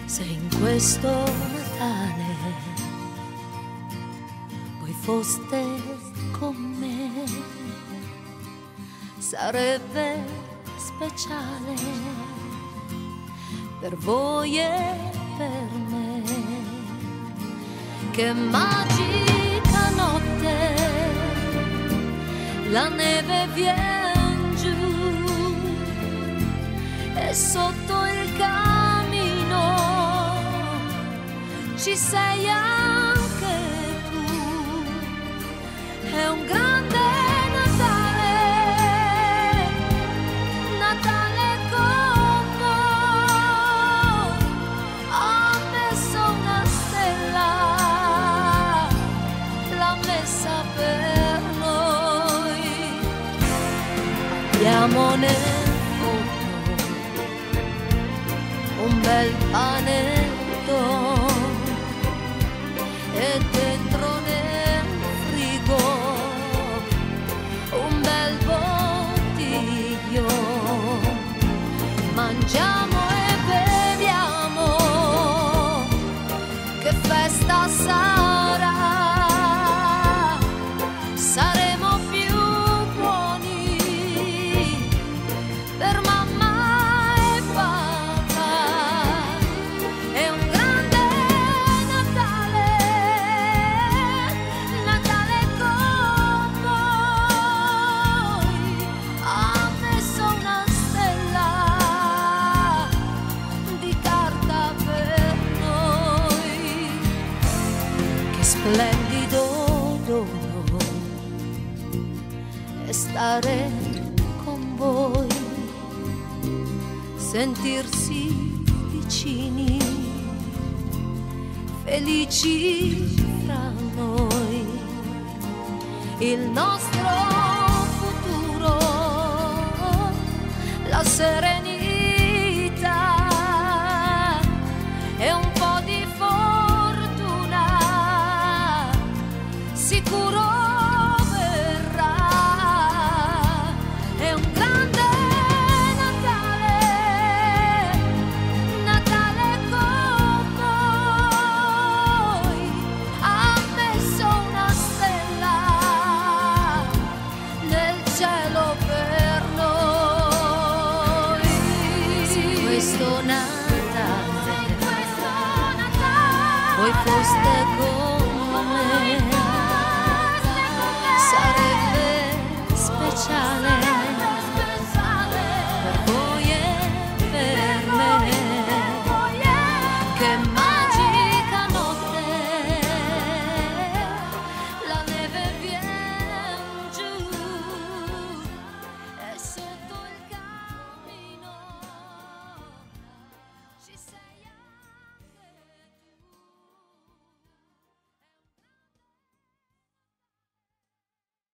Se in questo Natale voi foste con me, sarebbe speciale per voi e per me. Che magica notte, la neve vien giù e sotto il camino ci sei anche tu. È un grande Natale, Natale con voi. Ho messo una stella, l'ha messa per noi. Abbiamo nel forno un bel panetto e dentro nel frigo un bel bottiglio. Mangiamo e beviamo, che festa sarà. Saremo più buoni per mamma e papà. È un grande Natale, Natale con voi. Ho messo una stella di carta per noi. Che splendido dono è stare con voi, sentirsi vicini, felici fra noi. Il nostro futuro, la serenità e un po' di fortuna sicuro verrà. È un grande Natale, Natale con voi. Ha messo una stella nel cielo per noi. Se questo Natale voi foste